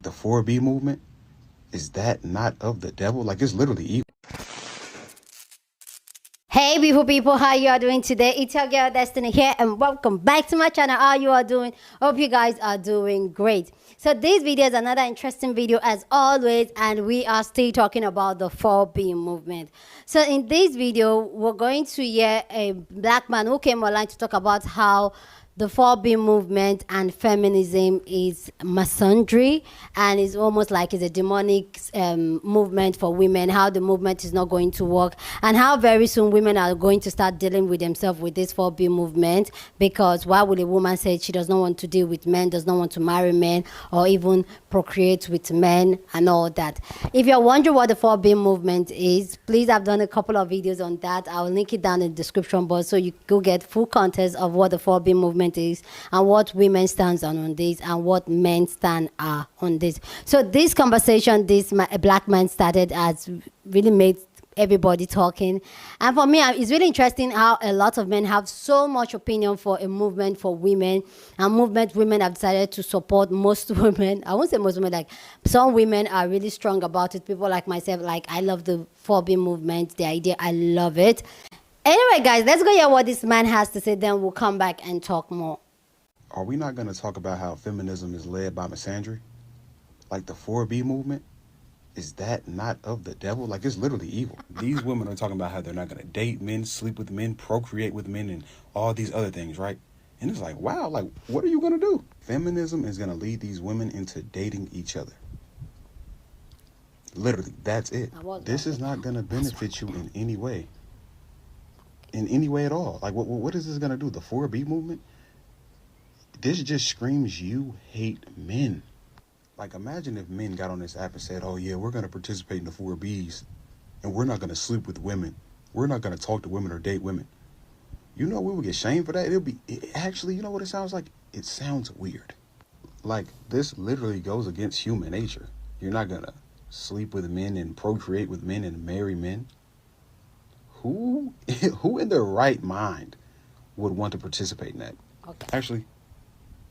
The 4B movement, is that not of the devil? Like, it's literally evil. Hey beautiful people, how you are doing today? It's your girl Destiny here and welcome back to my channel. How you are doing? Hope you guys are doing great. So this video is another interesting video as always, and we are still talking about the 4B movement. So in this video, we're going to hear a black man who came online to talk about how the 4B movement and feminism is misandry, and it's almost like it's a demonic movement for women, how the movement is not going to work, and how very soon women are going to start dealing with themselves with this 4B movement, because why would a woman say she does not want to deal with men, does not want to marry men, or even procreate with men and all that? If you're wondering what the 4B movement is, please, I've done a couple of videos on that. I'll link it down in the description box so you go get full context of what the 4B movement is and what women stand on this and what men stand are on this. So this conversation this black man started has really made everybody talking, and for me it's really interesting how a lot of men have so much opinion for a movement for women, and movement women have decided to support. Most women, I won't say most women, like some women are really strong about it. People like myself, like I love the 4B movement, the idea, I love it. Anyway guys, let's go hear what this man has to say, then we'll come back and talk more. Are we not going to talk about how feminism is led by misandry? Like, the 4B movement, is that not of the devil? Like, it's literally evil. These women are talking about how they're not going to date men, sleep with men, procreate with men, and all these other things, right? And it's like, wow, like, what are you going to do? Feminism is going to lead these women into dating each other. Literally, that's it. This is not going to benefit you in any way. In any way at all. Like, what is this going to do? The 4B movement? This just screams you hate men. Like, imagine if men got on this app and said, oh yeah, we're going to participate in the 4Bs and we're not going to sleep with women. We're not going to talk to women or date women. You know, we would get shamed for that. Actually, you know what it sounds like? It sounds weird. Like, this literally goes against human nature. You're not going to sleep with men and procreate with men and marry men. Who in their right mind would want to participate in that? Okay. Actually,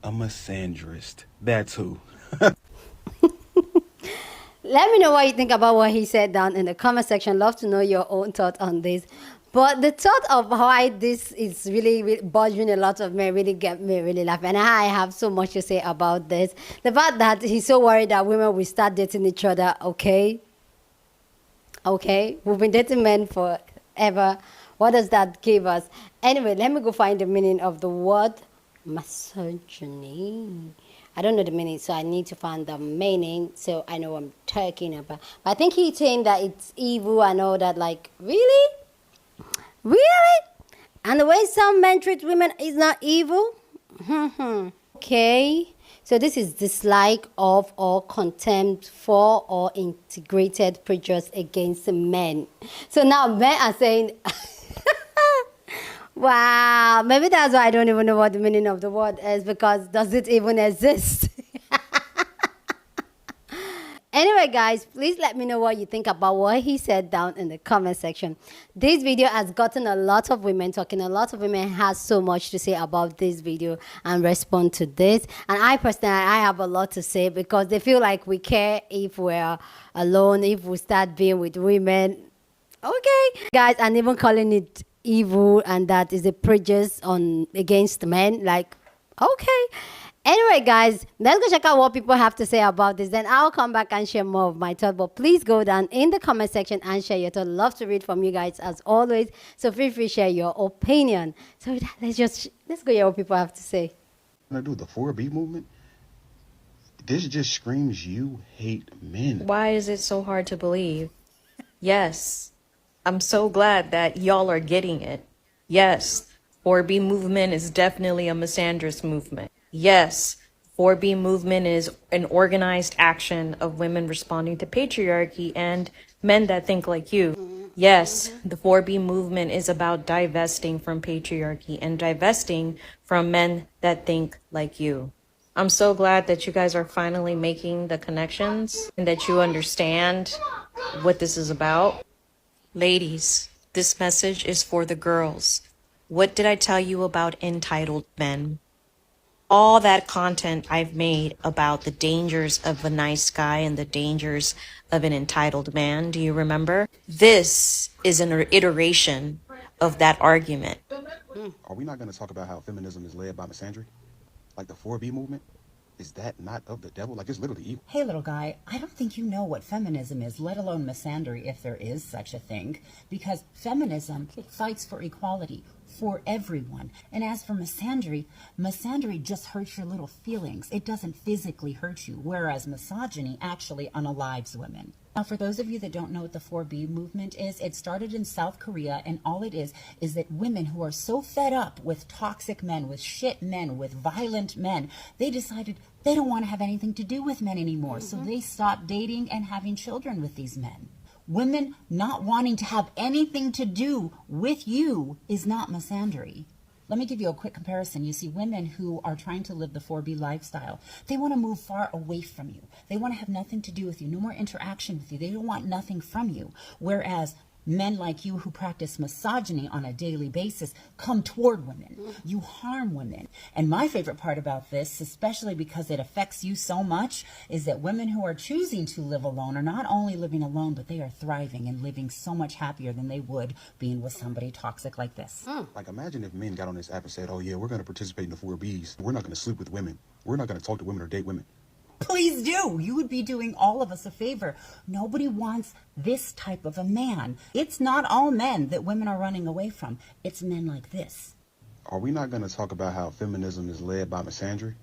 a misandrist. That's who. Let me know what you think about what he said down in the comment section. Love to know your own thought on this. But the thought of why this is really bothering a lot of men really get me really laughing. And I have so much to say about this. The fact that he's so worried that women will start dating each other. Okay, we've been dating men forever. What does that give us? Anyway, let me go find the meaning of the word misogyny. I don't know the meaning, so I need to find the meaning so I know what I'm talking about. But I think he's saying that it's evil and all that. Like, really? And the way some men treat women is not evil? Okay. So this is dislike of or contempt for or integrated prejudice against men. So now men are saying... Wow, maybe that's why I don't even know what the meaning of the word is, because does it even exist? Anyway guys, please let me know what you think about what he said down in the comment section. This video has gotten a lot of women talking. A lot of women has so much to say about this video and respond to this. And I personally, I have a lot to say, because they feel like we care if we're alone, if we start being with women. Okay guys, and even calling it evil and that is a prejudice on against men. Like, okay. Anyway guys, let's go check out what people have to say about this, then I'll come back and share more of my thought. But please go down in the comment section and share your thought. Love to read from you guys as always, so feel free to share your opinion. So let's go hear what people have to say. When I do the 4B movement, this just screams you hate men. Why is it so hard to believe? Yes, I'm so glad that y'all are getting it. Yes, 4B movement is definitely a misandrist movement. Yes, 4B movement is an organized action of women responding to patriarchy and men that think like you. Yes, the 4B movement is about divesting from patriarchy and divesting from men that think like you. I'm so glad that you guys are finally making the connections and that you understand what this is about. Ladies, this message is for the girls. What did I tell you about entitled men? all that content I've made about the dangers of a nice guy and the dangers of an entitled man. Do you remember? This is an iteration of that argument. Are we not going to talk about how feminism is led by misandry? Like the 4B movement? Is that not of the devil? Like, it's literally evil. Hey, little guy, I don't think you know what feminism is, let alone misandry, if there is such a thing, because feminism fights for equality for everyone. And as for misandry, misandry just hurts your little feelings. It doesn't physically hurt you, whereas misogyny actually unalives women. Now, for those of you that don't know what the 4B movement is, it started in South Korea, and all it is that women who are so fed up with toxic men, with shit men, with violent men, they decided they don't want to have anything to do with men anymore. So they stopped dating and having children with these men. Women not wanting to have anything to do with you is not misandry. Let me give you a quick comparison. You see, women who are trying to live the 4B lifestyle, they want to move far away from you. They want to have nothing to do with you, no more interaction with you. They don't want nothing from you. Whereas men like you who practice misogyny on a daily basis come toward women. You harm women. And my favorite part about this, especially because it affects you so much, is that women who are choosing to live alone are not only living alone, but they are thriving and living so much happier than they would being with somebody toxic like this. Like, imagine if men got on this app and said, oh yeah, we're going to participate in the 4Bs. We're not going to sleep with women. We're not going to talk to women or date women. Please do. You would be doing all of us a favor. Nobody wants this type of a man. It's not all men that women are running away from. It's men like this. Are we not going to talk about how feminism is led by misandry?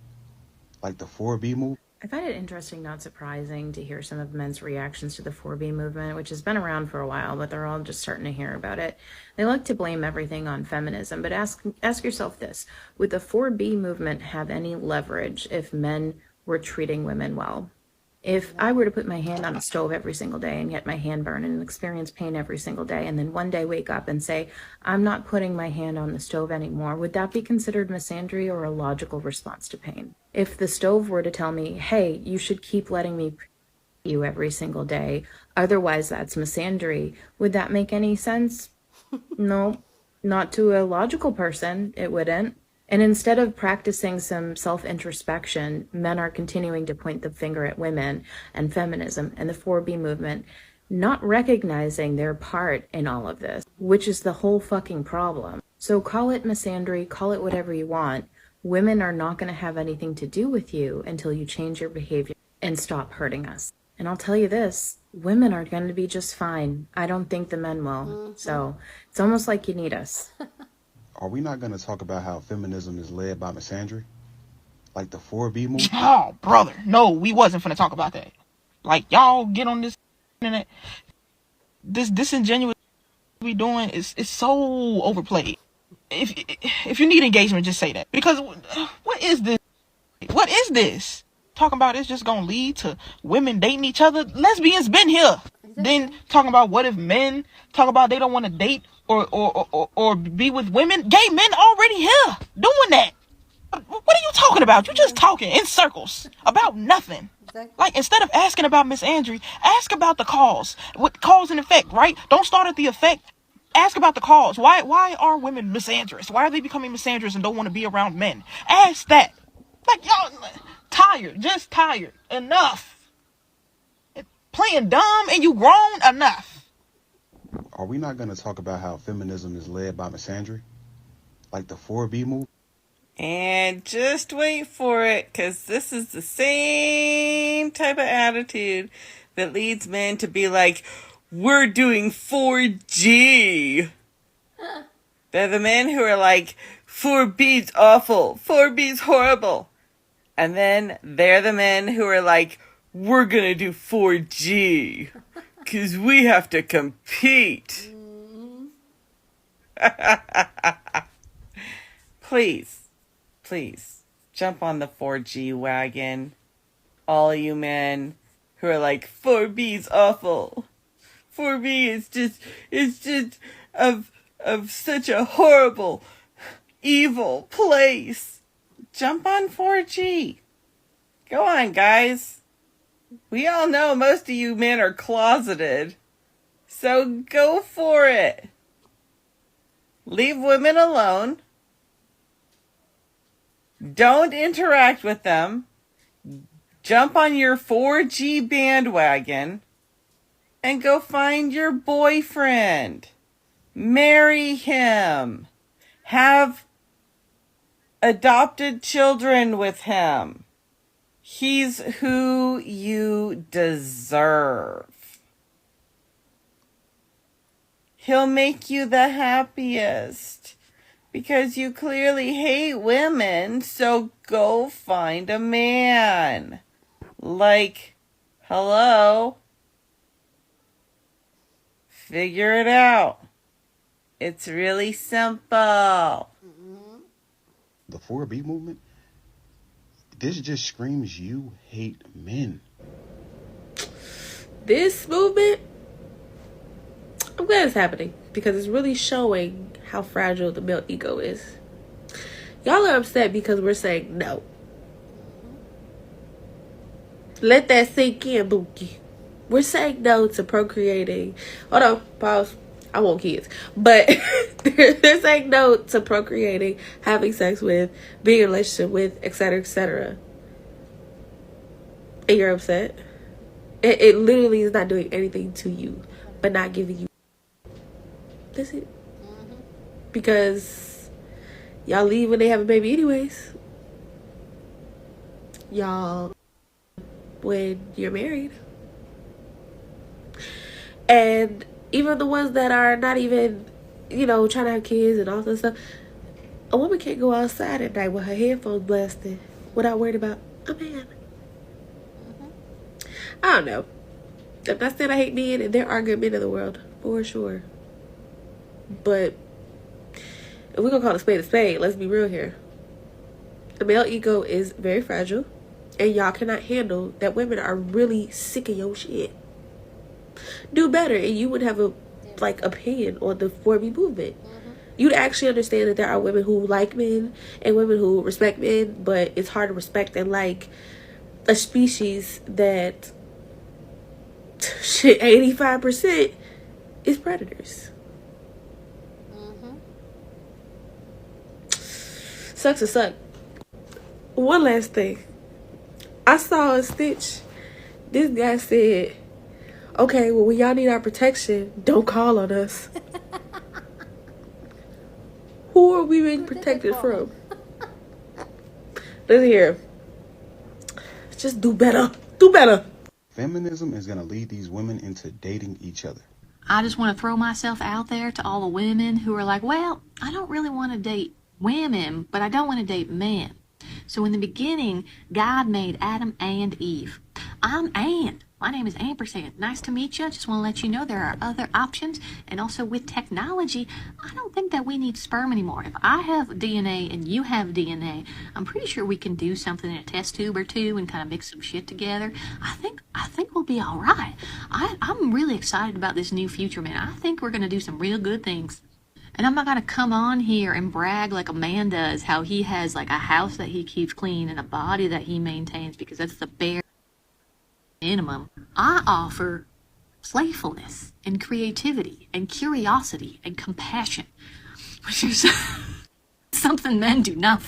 Like the 4B move? I find it interesting, not surprising, to hear some of men's reactions to the 4B movement, which has been around for a while, but they're all just starting to hear about it. They like to blame everything on feminism, but ask yourself this. Would the 4B movement have any leverage if men were treating women well? If I were to put my hand on the stove every single day and get my hand burned and experience pain every single day, and then one day wake up and say, I'm not putting my hand on the stove anymore, would that be considered misandry or a logical response to pain? If the stove were to tell me, hey, you should keep letting me you every single day, otherwise that's misandry, would that make any sense? No, not to a logical person, it wouldn't. And instead of practicing some self-introspection, men are continuing to point the finger at women and feminism and the 4B movement, not recognizing their part in all of this, which is the whole fucking problem. So call it misandry, call it whatever you want. Women are not going to have anything to do with you until you change your behavior and stop hurting us. And I'll tell you this, women are going to be just fine. I don't think the men will. So it's almost like you need us. Are we not going to talk about how feminism is led by misandry? Like the 4B movement? Oh, brother. No, we wasn't finna talk about that. Like, y'all get on this internet. This disingenuous we doing is so overplayed. If you need engagement, just say that. Because what is this? What is this? Talking about it's just gonna lead to women dating each other. Lesbians been here. Then talking about what if men talk about they don't want to date or be with women. Gay men already here doing that. What are you talking about? You just talking in circles about nothing. Like, instead of asking about misandry, ask about the cause. What cause and effect, right? Don't start at the effect. Ask about the cause. Why are women misandrous? Why are they becoming misandrous and don't want to be around men? Ask that. Like, y'all tired, just tired. Enough. Playing dumb and you grown enough. Are we not going to talk about how feminism is led by misandry? Like the 4B move? And just wait for it, because this is the same type of attitude that leads men to be like, we're doing 4G. They're the men who are like, 4B's awful, 4B's horrible. And then they're the men who are like, we're going to do 4G, because we have to compete. Please, jump on the 4G wagon. All you men who are like, 4B's awful. 4B is just of such a horrible, evil place. Jump on 4G. Go on, guys. We all know most of you men are closeted. So go for it. Leave women alone. Don't interact with them. Jump on your 4G bandwagon and go find your boyfriend. Marry him. Have adopted children with him. He's who you deserve. He'll make you the happiest because you clearly hate women, so go find a man. Like, hello? Figure it out. It's really simple. The 4B movement, this just screams you hate men. This movement, I'm glad it's happening because it's really showing how fragile the male ego is. Y'all are upset because we're saying no. Let that sink in, Bookie. We're saying no to procreating. Hold on, pause. I want kids. But they're saying no to procreating, having sex with, being in a relationship with, etc., etc. And you're upset. It literally is not doing anything to you, but not giving you. That's it. Because y'all leave when they have a baby anyways. Y'all, when you're married. And even the ones that are not even, trying to have kids and all that stuff, a woman can't go outside at night with her headphones blasting without worrying about a man. I don't know. I'm not saying I hate men, and there are good men in the world, for sure. But if we're going to call a spade, let's be real here. The male ego is very fragile, and y'all cannot handle that women are really sick of your shit. Do better, and you would have a opinion on the 4B movement. You'd actually understand that there are women who like men and women who respect men, but it's hard to respect and like a species that 85% is predators. Sucks to suck. One last thing. I saw a stitch. This guy said, okay, well, when y'all need our protection, don't call on us. Who are we being protected from? Listen here. Just do better. Do better. Feminism is going to lead these women into dating each other. I just want to throw myself out there to all the women who are like, well, I don't really want to date women, but I don't want to date men. So in the beginning, God made Adam and Eve. I'm Ann. My name is Ampersand. Nice to meet you. Just want to let you know there are other options. And also with technology, I don't think that we need sperm anymore. If I have DNA and you have DNA, I'm pretty sure we can do something in a test tube or two and kind of mix some shit together. I think we'll be all right. I'm really excited about this new future, man. I think we're going to do some real good things. And I'm not going to come on here and brag like a man does, how he has like a house that he keeps clean and a body that he maintains, because that's the bare minimum. I offer playfulness and creativity and curiosity and compassion, which is something men do not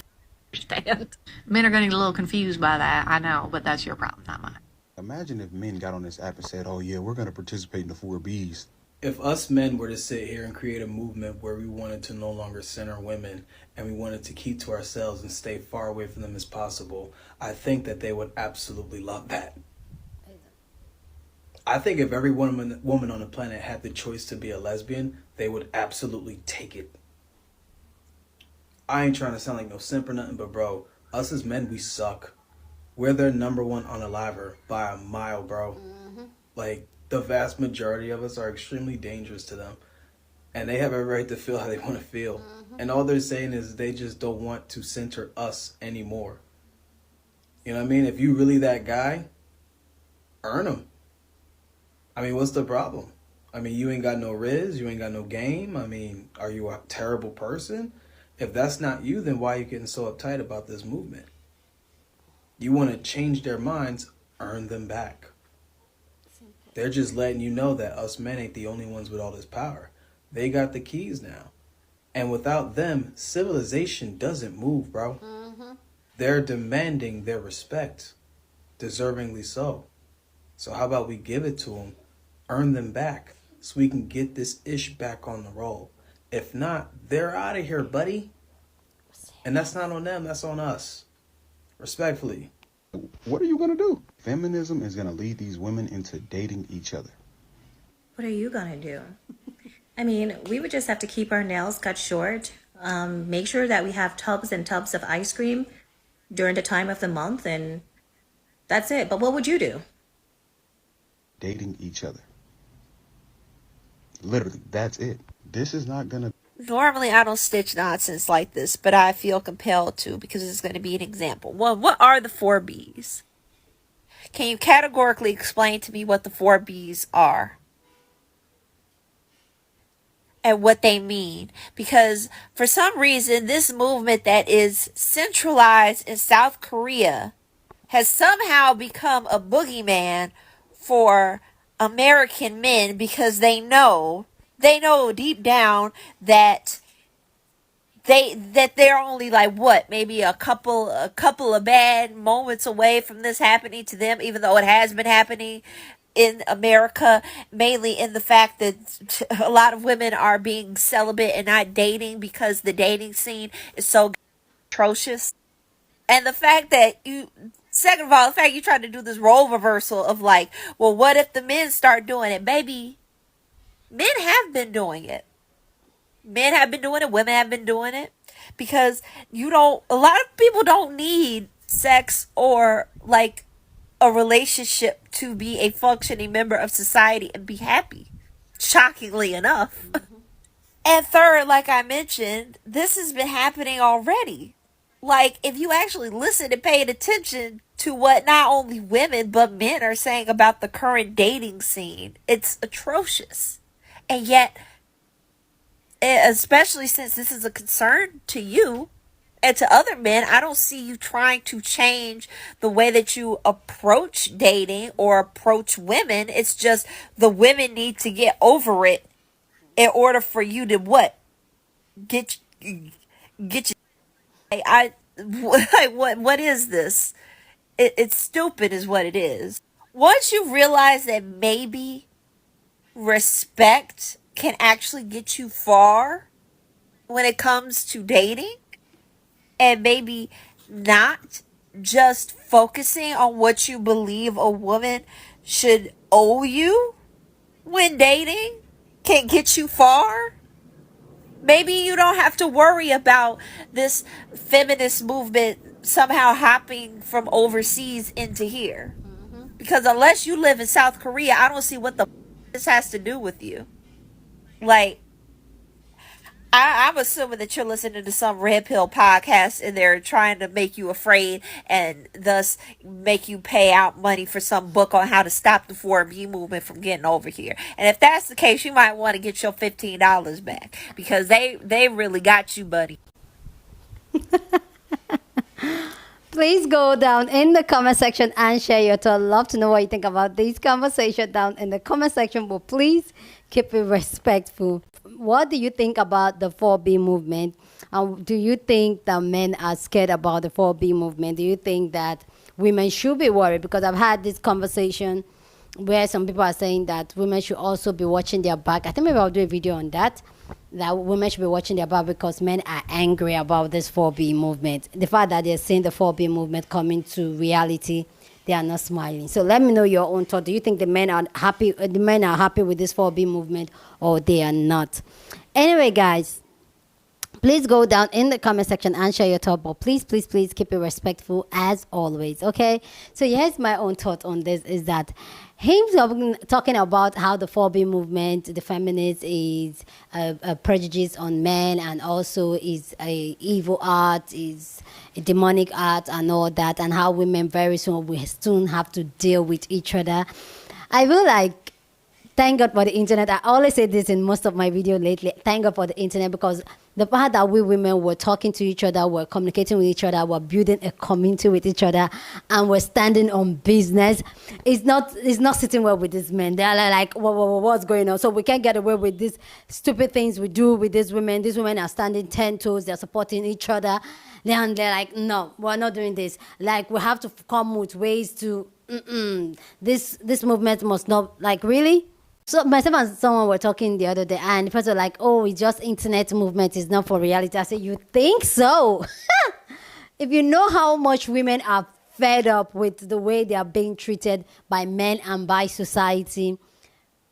understand. Men are getting a little confused by that, I know, but that's your problem, not mine. Imagine if men got on this app and said, oh yeah, we're going to participate in the 4Bs. If us men were to sit here and create a movement where we wanted to no longer center women and we wanted to keep to ourselves and stay far away from them as possible, I think that they would absolutely love that. I think if every woman on the planet had the choice to be a lesbian, they would absolutely take it. I ain't trying to sound like no simp or nothing, but bro, us as men, we suck. We're their number one unaliver by a mile, bro. Like, the vast majority of us are extremely dangerous to them. And they have a right to feel how they want to feel. And all they're saying is they just don't want to center us anymore. You know what I mean? If you really that guy, earn them. I mean, what's the problem? I mean, you ain't got no riz, you ain't got no game. I mean, are you a terrible person? If that's not you, then why are you getting so uptight about this movement? You want to change their minds, earn them back. They're just letting you know that us men ain't the only ones with all this power. They got the keys now. And without them, civilization doesn't move, bro. They're demanding their respect, deservingly so. So how about we give it to them, earn them back, so we can get this ish back on the roll. If not, they're out of here, buddy. And that's not on them, that's on us. Respectfully. What are you going to do? Feminism is going to lead these women into dating each other. What are you gonna do? I mean, we would just have to keep our nails cut short, make sure that we have tubs and tubs of ice cream during the time of the month, and that's it. But what would you do? Dating each other. Literally, that's it. This is not going to... Normally, I don't stitch nonsense like this, but I feel compelled to because it's going to be an example. One, what are the 4 Bs? Can you categorically explain to me what the 4 Bs are? And what they mean? Because for some reason, this movement that is centralized in South Korea has somehow become a boogeyman for American men because they know deep down that they're only like what, maybe a couple of bad moments away from this happening to them, even though it has been happening in America, mainly in the fact that a lot of women are being celibate and not dating because the dating scene is so atrocious. And the fact that second of all, the fact you try to do this role reversal of like, well, what if the men start doing it? Baby, men have been doing it. Men have been doing it. Women have been doing it. Because a lot of people don't need sex or like a relationship to be a functioning member of society and be happy. Shockingly enough. And third, like I mentioned, this has been happening already. Like, if you actually listen and paid attention to what not only women but men are saying about the current dating scene, it's atrocious. And yet, especially since this is a concern to you and to other men, I don't see you trying to change the way that you approach dating or approach women. It's just the women need to get over it in order for you to what? Get your what is this? It's stupid is what it is. Once you realize that maybe respect can actually get you far when it comes to dating, and maybe not just focusing on what you believe a woman should owe you when dating can get you far. Maybe you don't have to worry about this feminist movement somehow hopping from overseas into here. Because unless you live in South Korea, I don't see what this has to do with you. Like, I'm assuming that you're listening to some red pill podcast and they're trying to make you afraid and thus make you pay out money for some book on how to stop the 4B movement from getting over here. And if that's the case, you might want to get your $15 back because they really got you, buddy. Please go down in the comment section and share your thoughts. I'd love to know what you think about this conversation down in the comment section, but please keep it respectful. What do you think about the 4B movement? Do you think that men are scared about the 4B movement? Do you think that women should be worried? Because I've had this conversation where some people are saying that women should also be watching their back. I think maybe I'll do a video on that women should be watching their back because men are angry about this 4B movement. The fact that they're seeing the 4B movement coming to reality, they are not smiling. So let me know your own thought. Do you think the men are happy? The men are happy with this 4B movement, or they are not? Anyway, guys, please go down in the comment section and share your thought. But please, please, please keep it respectful as always. Okay. So here's my own thought on this: is that him talking about how the 4B movement, the feminist, is a prejudice on men, and also is a evil art, is a demonic art, and all that, and how women very soon will soon have to deal with each other. I feel like, thank God for the internet. I always say this in most of my videos lately. Thank God for the internet, because The part that we women were talking to each other, were communicating with each other, were building a community with each other, and we're standing on business. It's not sitting well with these men. They're like, what's going on? So we can't get away with these stupid things we do with these women. These women are standing 10 toes. They're supporting each other. Then they're like, no, we're not doing this. Like, we have to come with ways to, this movement must not, like, really? So myself and someone were talking the other day, and the person was like, oh, it's just internet movement, it's not for reality. I said, you think so? If you know how much women are fed up with the way they are being treated by men and by society,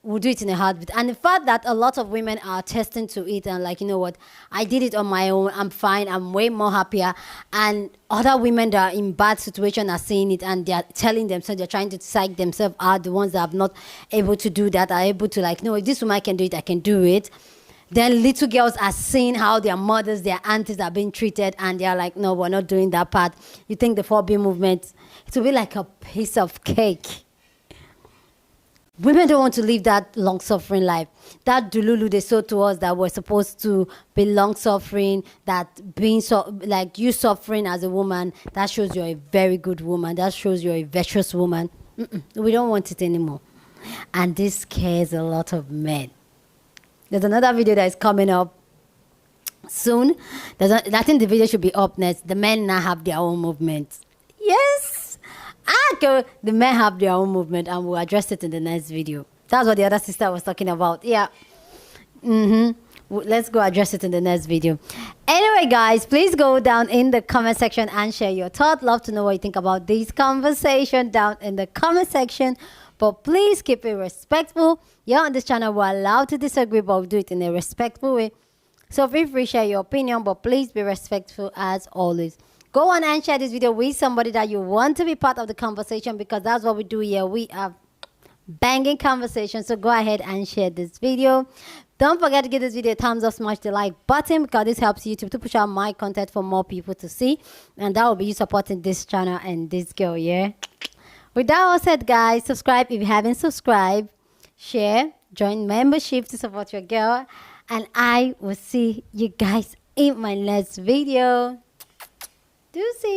we'll do it in a heartbeat. And the fact that a lot of women are testing to it and like, you know what, I did it on my own, I'm fine, I'm way more happier. And other women that are in bad situation are seeing it and they're telling themselves, they're trying to psych themselves out. The ones that are not able to do that are able to like, no, if this woman can do it, I can do it. Then little girls are seeing how their mothers, their aunties are being treated, and they're like, no, we're not doing that part. You think the 4B movement, it will be like a piece of cake. Women don't want to live that long-suffering life. That dululu they sold to us that we're supposed to be long-suffering, that being like you suffering as a woman, that shows you're a very good woman. That shows you're a virtuous woman. We don't want it anymore. And this scares a lot of men. There's another video that is coming up soon. I think the video should be up next. The men now have their own movement. Yes. The men have their own movement, and we'll address it in the next video. That's what the other sister was talking about. Yeah. Let's go address it in the next video. Anyway, guys, please go down in the comment section and share your thoughts. Love to know what you think about this conversation down in the comment section. But please keep it respectful. You're on this channel. We're allowed to disagree, but we'll do it in a respectful way. So feel free to share your opinion, but please be respectful as always. Go on and share this video with somebody that you want to be part of the conversation, because that's what we do here. We have banging conversations. So go ahead and share this video. Don't forget to give this video a thumbs up, smash the like button, because this helps YouTube to push out my content for more people to see. And that will be you supporting this channel and this girl, yeah? With that all said, guys, subscribe if you haven't subscribed. Share, join membership to support your girl. And I will see you guys in my next video. Deuces.